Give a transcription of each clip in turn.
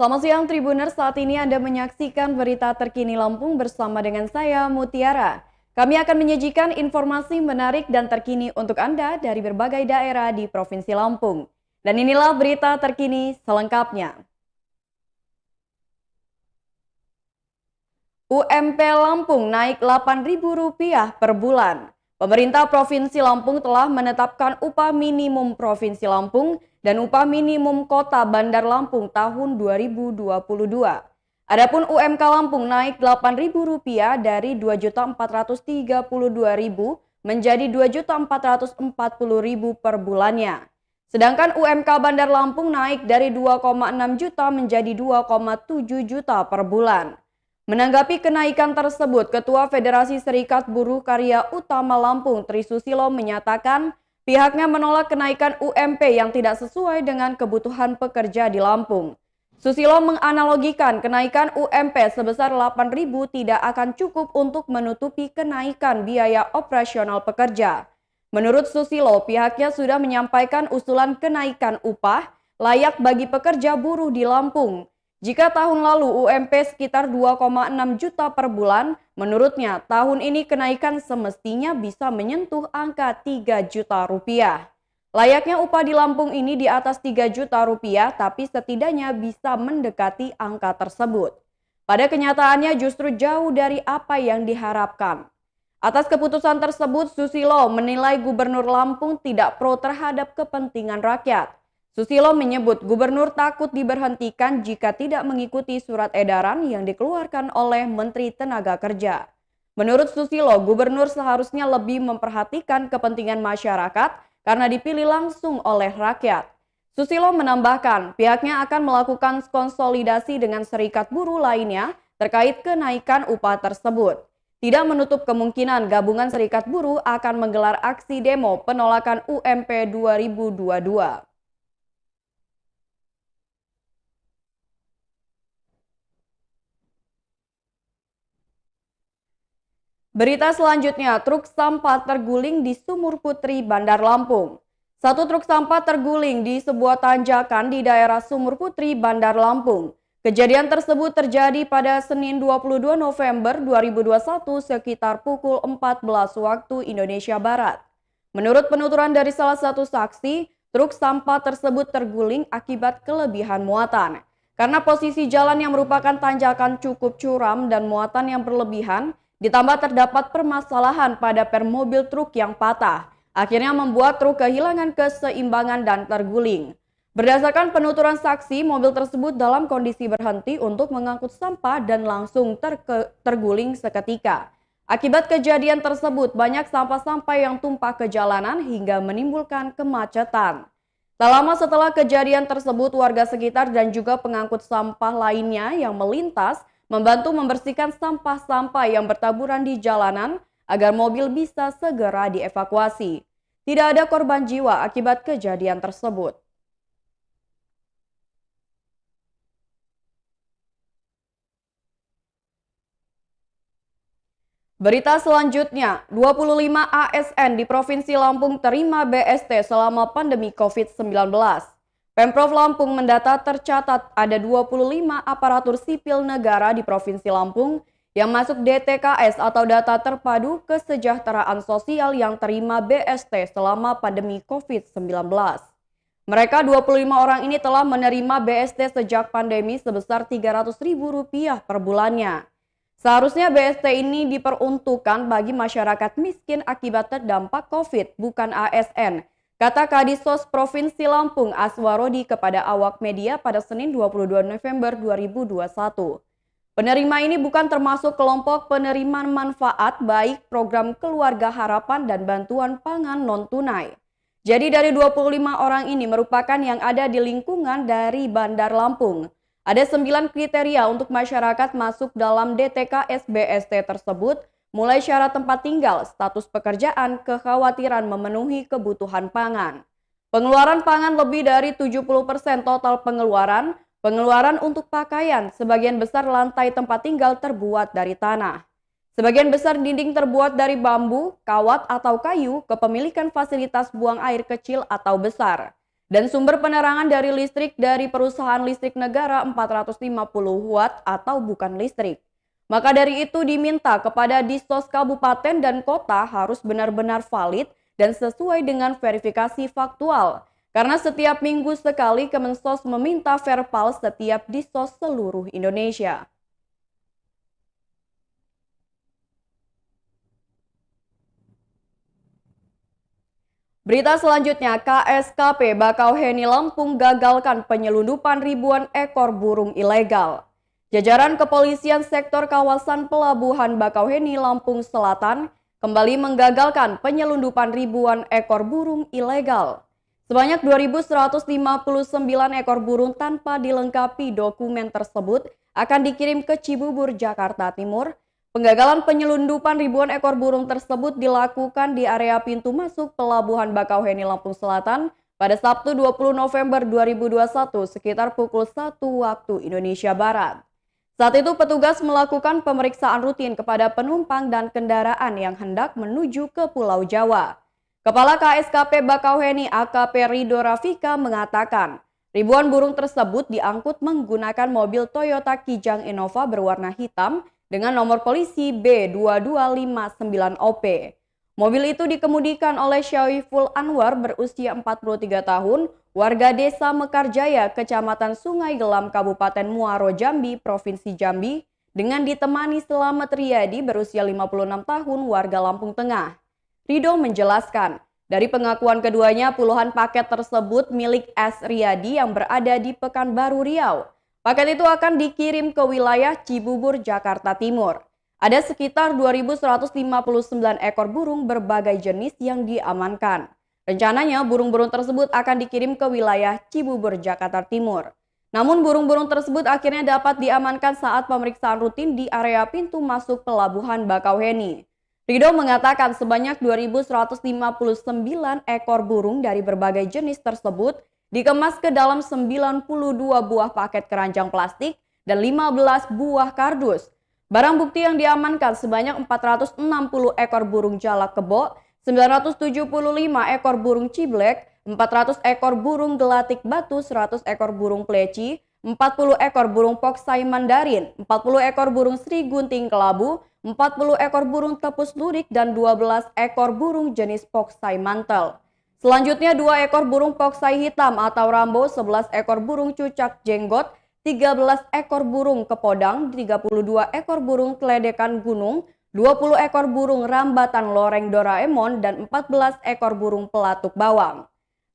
Selamat siang Tribuners, saat ini Anda menyaksikan berita terkini Lampung bersama dengan saya Mutiara. Kami akan menyajikan informasi menarik dan terkini untuk Anda dari berbagai daerah di Provinsi Lampung. Dan inilah berita terkini selengkapnya. UMP Lampung naik Rp8.000 per bulan. Pemerintah Provinsi Lampung telah menetapkan upah minimum Provinsi Lampung dan upah minimum Kota Bandar Lampung tahun 2022. Adapun UMK Lampung naik Rp8.000 dari Rp2.432.000 menjadi Rp2.440.000 per bulannya. Sedangkan UMK Bandar Lampung naik dari 2,6 juta menjadi 2,7 juta per bulan. Menanggapi kenaikan tersebut, Ketua Federasi Serikat Buruh Karya Utama Lampung Tri Susilo menyatakan pihaknya menolak kenaikan UMP yang tidak sesuai dengan kebutuhan pekerja di Lampung. Susilo menganalogikan kenaikan UMP sebesar Rp8.000 tidak akan cukup untuk menutupi kenaikan biaya operasional pekerja. Menurut Susilo, pihaknya sudah menyampaikan usulan kenaikan upah layak bagi pekerja buruh di Lampung. Jika tahun lalu UMP sekitar 2,6 juta per bulan, menurutnya tahun ini kenaikan semestinya bisa menyentuh angka 3 juta rupiah. Layaknya upah di Lampung ini di atas 3 juta rupiah, tapi setidaknya bisa mendekati angka tersebut. Pada kenyataannya justru jauh dari apa yang diharapkan. Atas keputusan tersebut, Susilo menilai Gubernur Lampung tidak pro terhadap kepentingan rakyat. Susilo menyebut gubernur takut diberhentikan jika tidak mengikuti surat edaran yang dikeluarkan oleh Menteri Tenaga Kerja. Menurut Susilo, gubernur seharusnya lebih memperhatikan kepentingan masyarakat karena dipilih langsung oleh rakyat. Susilo menambahkan pihaknya akan melakukan konsolidasi dengan serikat buruh lainnya terkait kenaikan upah tersebut. Tidak menutup kemungkinan gabungan serikat buruh akan menggelar aksi demo penolakan UMP 2022. Berita selanjutnya, truk sampah terguling di Sumur Putri, Bandar Lampung. Satu truk sampah terguling di sebuah tanjakan di daerah Sumur Putri, Bandar Lampung. Kejadian tersebut terjadi pada Senin 22 November 2021 sekitar pukul 14 waktu Indonesia Barat. Menurut penuturan dari salah satu saksi, truk sampah tersebut terguling akibat kelebihan muatan. Karena posisi jalan yang merupakan tanjakan cukup curam dan muatan yang berlebihan, ditambah terdapat permasalahan pada per mobil truk yang patah, akhirnya membuat truk kehilangan keseimbangan dan terguling. Berdasarkan penuturan saksi, mobil tersebut dalam kondisi berhenti untuk mengangkut sampah dan langsung terguling seketika. Akibat kejadian tersebut, banyak sampah-sampah yang tumpah ke jalanan hingga menimbulkan kemacetan. Tak lama setelah kejadian tersebut, warga sekitar dan juga pengangkut sampah lainnya yang melintas membantu membersihkan sampah-sampah yang bertaburan di jalanan agar mobil bisa segera dievakuasi. Tidak ada korban jiwa akibat kejadian tersebut. Berita selanjutnya, 25 ASN di Provinsi Lampung terima BST selama pandemi COVID-19. Pemprov Lampung mendata tercatat ada 25 aparatur sipil negara di Provinsi Lampung yang masuk DTKS atau Data Terpadu Kesejahteraan Sosial yang terima BST selama pandemi COVID-19. Mereka 25 orang ini telah menerima BST sejak pandemi sebesar Rp300.000 per bulannya. Seharusnya BST ini diperuntukkan bagi masyarakat miskin akibat terdampak COVID, bukan ASN, kata Kadisos Provinsi Lampung Aswarodi kepada awak media pada Senin 22 November 2021. Penerima ini bukan termasuk kelompok penerima manfaat baik program Keluarga Harapan dan bantuan pangan non-tunai. Jadi dari 25 orang ini merupakan yang ada di lingkungan dari Bandar Lampung. Ada 9 kriteria untuk masyarakat masuk dalam DTKS BST tersebut, mulai syarat tempat tinggal, status pekerjaan, kekhawatiran memenuhi kebutuhan pangan. Pengeluaran pangan lebih dari 70% total pengeluaran, pengeluaran untuk pakaian, sebagian besar lantai tempat tinggal terbuat dari tanah. Sebagian besar dinding terbuat dari bambu, kawat atau kayu, kepemilikan fasilitas buang air kecil atau besar. dan sumber penerangan dari listrik dari perusahaan listrik negara 450 watt atau bukan listrik. Maka dari itu diminta kepada Disos kabupaten dan kota harus benar-benar valid dan sesuai dengan verifikasi faktual. Karena setiap minggu sekali Kemensos meminta verpal setiap Disos seluruh Indonesia. Berita selanjutnya, KSKP Bakauheni Lampung gagalkan penyelundupan ribuan ekor burung ilegal. Jajaran Kepolisian Sektor Kawasan Pelabuhan Bakauheni Lampung Selatan kembali menggagalkan penyelundupan ribuan ekor burung ilegal. Sebanyak 2.159 ekor burung tanpa dilengkapi dokumen tersebut akan dikirim ke Cibubur, Jakarta Timur. Penggagalan penyelundupan ribuan ekor burung tersebut dilakukan di area pintu masuk Pelabuhan Bakauheni Lampung Selatan pada Sabtu 20 November 2021 sekitar pukul 1 waktu Indonesia Barat. Saat itu petugas melakukan pemeriksaan rutin kepada penumpang dan kendaraan yang hendak menuju ke Pulau Jawa. Kepala KSKP Bakauheni AKP Rido Rafika mengatakan, ribuan burung tersebut diangkut menggunakan mobil Toyota Kijang Innova berwarna hitam dengan nomor polisi B2259OP. Mobil itu dikemudikan oleh Syaiful Anwar berusia 43 tahun, warga desa Mekarjaya, Kecamatan Sungai Gelam, Kabupaten Muaro Jambi, Provinsi Jambi, dengan ditemani Selamat Riyadi berusia 56 tahun, warga Lampung Tengah. Rido menjelaskan, dari pengakuan keduanya puluhan paket tersebut milik S. Riyadi yang berada di Pekanbaru Riau. Paket itu akan dikirim ke wilayah Cibubur, Jakarta Timur. Ada sekitar 2.159 ekor burung berbagai jenis yang diamankan. Rencananya burung-burung tersebut akan dikirim ke wilayah Cibubur, Jakarta Timur. Namun burung-burung tersebut akhirnya dapat diamankan saat pemeriksaan rutin di area pintu masuk Pelabuhan Bakauheni. Rido mengatakan sebanyak 2.159 ekor burung dari berbagai jenis tersebut dikemas ke dalam 92 buah paket keranjang plastik dan 15 buah kardus. Barang bukti yang diamankan sebanyak 460 ekor burung jalak kebo, 975 ekor burung ciblek, 400 ekor burung gelatik batu, 100 ekor burung pleci, 40 ekor burung poksai mandarin, 40 ekor burung sri gunting kelabu, 40 ekor burung tepus lurik, dan 12 ekor burung jenis poksai mantel. Selanjutnya 2 ekor burung poksai hitam atau rambo, 11 ekor burung cucak jenggot, 13 ekor burung kepodang, 32 ekor burung keledekan gunung, 20 ekor burung rambatan loreng Doraemon, dan 14 ekor burung pelatuk bawang.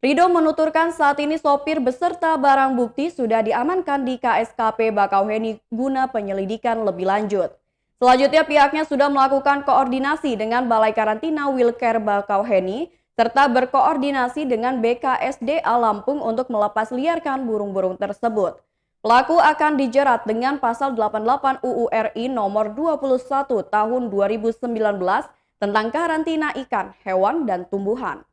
Rido menuturkan saat ini sopir beserta barang bukti sudah diamankan di KSKP Bakauheni guna penyelidikan lebih lanjut. Selanjutnya pihaknya sudah melakukan koordinasi dengan Balai Karantina Wilcare Bakauheni serta berkoordinasi dengan BKSDA Lampung untuk melepas liarkan burung-burung tersebut. Pelaku akan dijerat dengan pasal 88 UU RI nomor 21 tahun 2019 tentang karantina ikan, hewan, dan tumbuhan.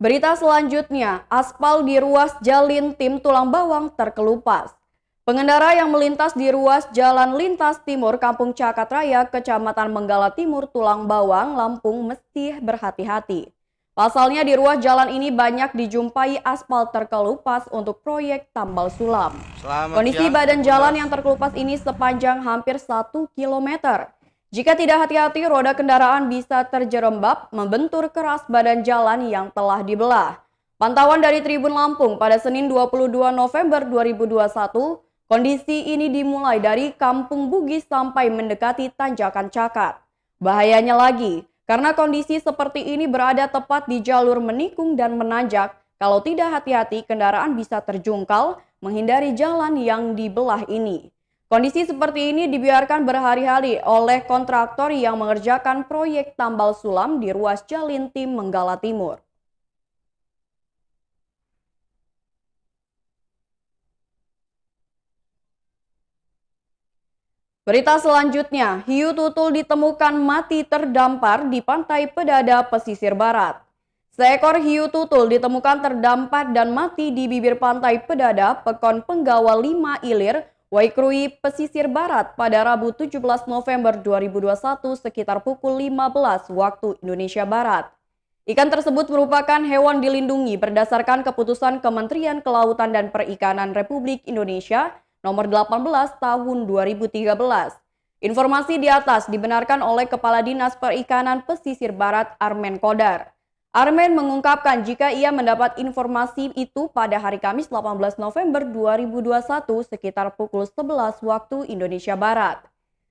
Berita selanjutnya, aspal di ruas Jalin Tim Tulang Bawang terkelupas. Pengendara yang melintas di ruas Jalan Lintas Timur Kampung Cakat Raya, Kecamatan Menggala Timur, Tulang Bawang, Lampung mesti berhati-hati. Pasalnya di ruas jalan ini banyak dijumpai aspal terkelupas untuk proyek tambal sulam. Kondisi badan jalan yang terkelupas ini sepanjang hampir 1 km. Jika tidak hati-hati, roda kendaraan bisa terjerembab, membentur keras badan jalan yang telah dibelah. Pantauan dari Tribun Lampung pada Senin 22 November 2021, kondisi ini dimulai dari Kampung Bugis sampai mendekati Tanjakan Cakat. Bahayanya lagi, karena kondisi seperti ini berada tepat di jalur menikung dan menanjak, kalau tidak hati-hati kendaraan bisa terjungkal menghindari jalan yang dibelah ini. Kondisi seperti ini dibiarkan berhari-hari oleh kontraktor yang mengerjakan proyek tambal sulam di ruas Jalin Tim Menggala Timur. Berita selanjutnya, hiu tutul ditemukan mati terdampar di Pantai Pedada, pesisir barat. Seekor hiu tutul ditemukan terdampar dan mati di bibir Pantai Pedada, Pekon Penggawa 5 Ilir, Waikrui pesisir barat pada Rabu 17 November 2021 sekitar pukul 15 waktu Indonesia Barat. Ikan tersebut merupakan hewan dilindungi berdasarkan keputusan Kementerian Kelautan dan Perikanan Republik Indonesia nomor 18 tahun 2013. Informasi di atas dibenarkan oleh Kepala Dinas Perikanan Pesisir Barat Armen Kodar. Armen mengungkapkan jika ia mendapat informasi itu pada hari Kamis 18 November 2021 sekitar pukul 11 waktu Indonesia Barat.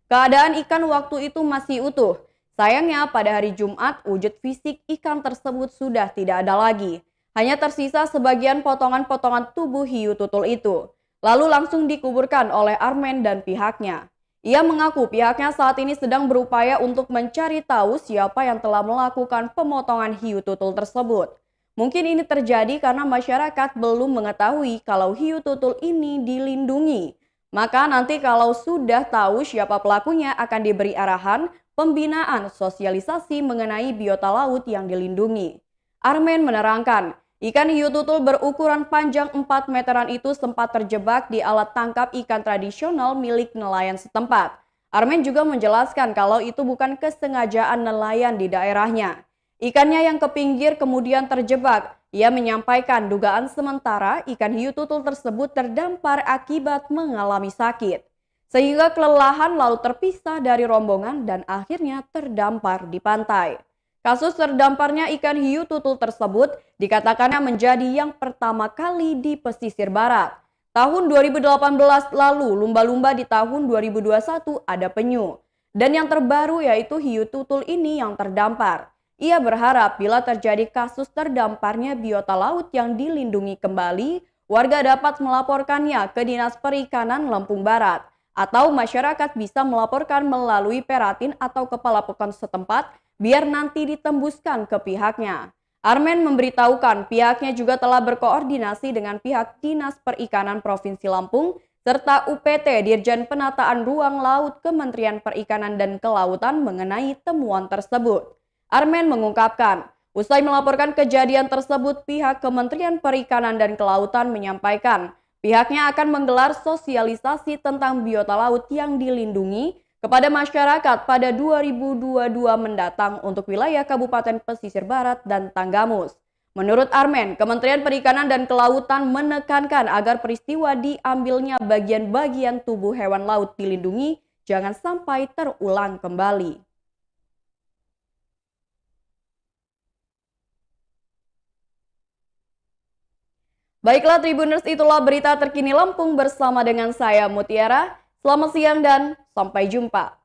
Keadaan ikan waktu itu masih utuh. Sayangnya pada hari Jumat wujud fisik ikan tersebut sudah tidak ada lagi. Hanya tersisa sebagian potongan-potongan tubuh hiu tutul itu. Lalu langsung dikuburkan oleh Armen dan pihaknya. Ia mengaku pihaknya saat ini sedang berupaya untuk mencari tahu siapa yang telah melakukan pemotongan hiu tutul tersebut. Mungkin ini terjadi karena masyarakat belum mengetahui kalau hiu tutul ini dilindungi. Maka nanti kalau sudah tahu siapa pelakunya akan diberi arahan pembinaan sosialisasi mengenai biota laut yang dilindungi. Armen menerangkan, ikan hiu tutul berukuran panjang 4 meteran itu sempat terjebak di alat tangkap ikan tradisional milik nelayan setempat. Armen juga menjelaskan kalau itu bukan kesengajaan nelayan di daerahnya. Ikannya yang ke pinggir kemudian terjebak. Ia menyampaikan dugaan sementara ikan hiu tutul tersebut terdampar akibat mengalami sakit. Sehingga kelelahan lalu terpisah dari rombongan dan akhirnya terdampar di pantai. Kasus terdamparnya ikan hiu tutul tersebut dikatakannya menjadi yang pertama kali di pesisir barat. Tahun 2018 lalu lumba-lumba di tahun 2021 ada penyu. Dan yang terbaru yaitu hiu tutul ini yang terdampar. Ia berharap bila terjadi kasus terdamparnya biota laut yang dilindungi kembali, warga dapat melaporkannya ke Dinas Perikanan Lampung Barat. Atau masyarakat bisa melaporkan melalui Peratin atau Kepala Pekon setempat biar nanti ditembuskan ke pihaknya. Armen memberitahukan pihaknya juga telah berkoordinasi dengan pihak Dinas Perikanan Provinsi Lampung serta UPT Dirjen Penataan Ruang Laut Kementerian Perikanan dan Kelautan mengenai temuan tersebut. Armen mengungkapkan, usai melaporkan kejadian tersebut pihak Kementerian Perikanan dan Kelautan menyampaikan pihaknya akan menggelar sosialisasi tentang biota laut yang dilindungi kepada masyarakat pada 2022 mendatang untuk wilayah Kabupaten Pesisir Barat dan Tanggamus. Menurut Armen, Kementerian Perikanan dan Kelautan menekankan agar peristiwa diambilnya bagian-bagian tubuh hewan laut dilindungi jangan sampai terulang kembali. Baiklah Tribuners, itulah berita terkini Lampung bersama dengan saya Mutiara. Selamat siang dan sampai jumpa.